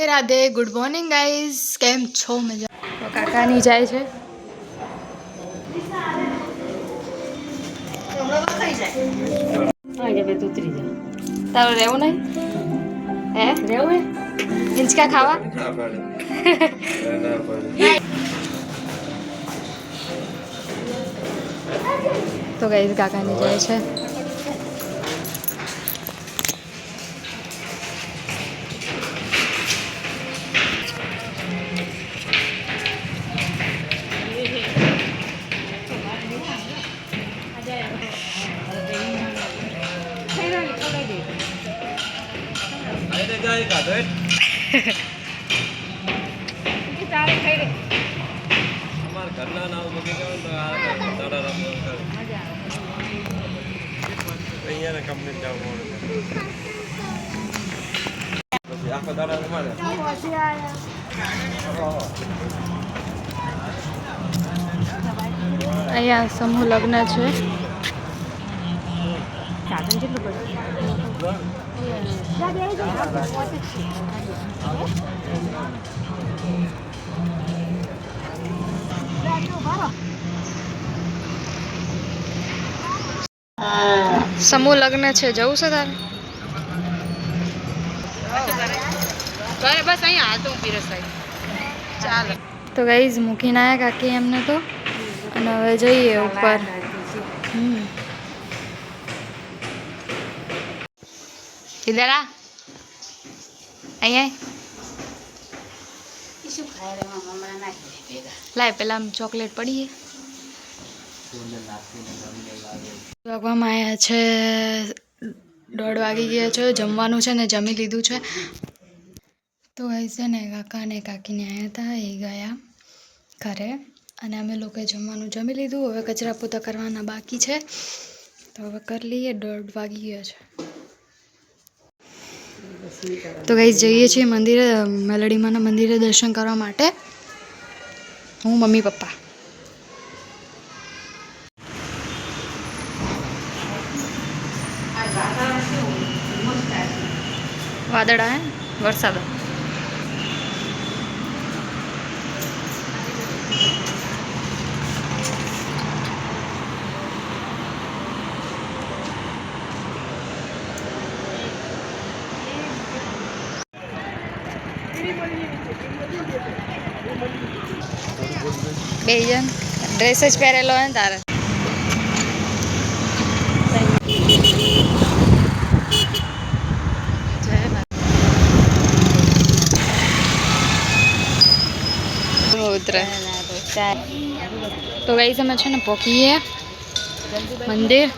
Radhe Radhe good morning guys केम छो मजा तो काका नहीं जाए छे तारो रेवो नहीं है रेवो है हिंचका खावा तो गाइस काका नहीं जाए छे અહીંયા સમૂહ લગ્ન છે समूह लग्न છે જવું છે તારે બસ અહીંયા હાલ તો હું પીરસાઈ ચાલ તો ગાઈઝ મૂકીને આવ્યા કાકી એમને તો અને હવે જઈએ ઉપર इधर आ लाए पहला चॉकलेट पड़ी है जमवामां आया छे 1:30 वागी गया छे जमवानुं छे ने जमी लीधुं छे तो ऐसे ने काका ने काकी ने आया था ए गया घरे अने अमे लोकोए जमवानुं जमी लीधुं हवे कचरा पोता करवाना बाकी छे तो हवे कर लीए 1:30 वागी गया छे तो गाइस जाइए छे मंदिरे मेलडी माना मंदिरे दर्शन करवा माटे हूँ मम्मी पप्पा वादड़ा है वरसाद बेजन ड्रेस ज पहेरेलो है तारे उतरे तो गई समय छे ने पोकीए मंदिर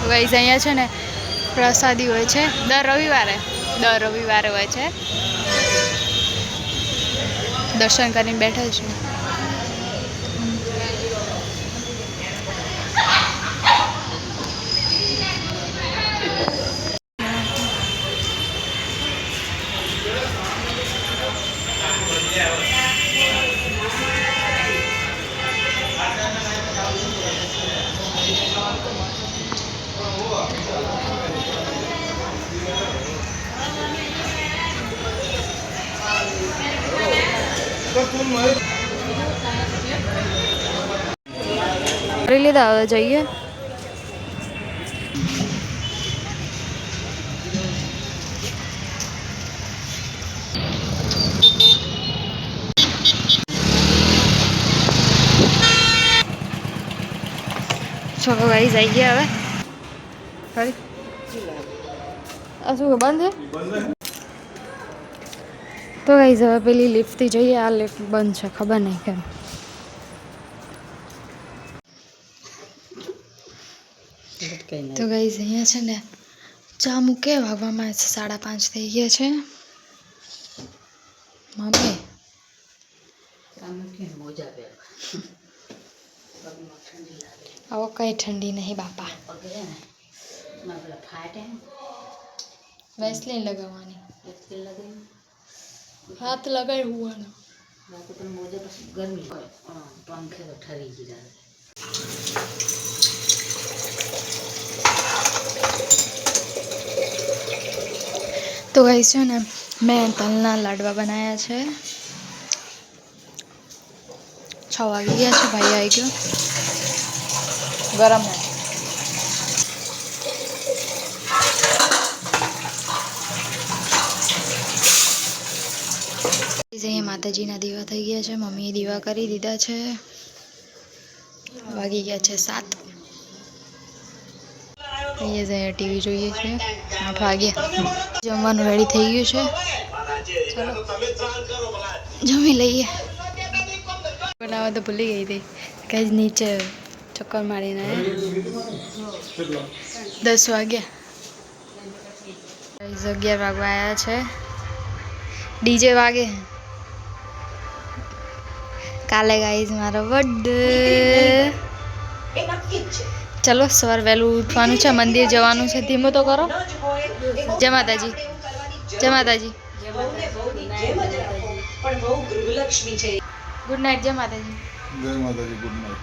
गाइस अहींया छे ने प्रसादी होय छे दर रविवारे होय छे दर्शन करीने बैठा छे लीधा हवे जाइए चलो गाइस आई गया हवे खरी आ शू बंद है તો ગાઈઝ હવે પેલી લિફ્ટથી જઈએ. આ લિફ્ટ બંધ છે, ખબર નહીં કેમ. તો ગાઈઝ અહીંયા છે ને ચા મૂકે વાગવામાં છે 5:30 થઈ ગયા છે. મમ્મી આવો કઈ ઠંડી નહીં બાપા. વેસલીન લગાવવાની, હાથ લગાવી હોવાનો. તો ગાઈસ છે ને મેં તલના લાડવા બનાવ્યા છે. 6 વાગી ગયા છે. ભાઈ આવી ગયો. ગરમ અહીંયા માતાજીના દીવા થઈ ગયા છે. મમ્મીએ દીવા કરી દીધા છે. વાગી ગયા છે 7. અહીંયા ટીવી જોઈએ છે. 8 વાગ્યા. જમવાનું રેડી થઈ ગયું છે. ચલો જમી લઈએ. બનાવવા તો ભૂલી ગઈ હતી. કઈ નીચે ચક્કર મારીને 10 વાગ્યા. 11 વાગવા આવ્યા છે. ડીજે વાગે. કાલે ગાઈઝ મારો બર્થડે. ચલો સવાર વહેલું ઉઠવાનું છે. મંદિર જવાનું છે. ધીમો તો કરો. જય માતાજી. જય માતાજી. Good night. જય માતાજી. જય માતાજી. Good night.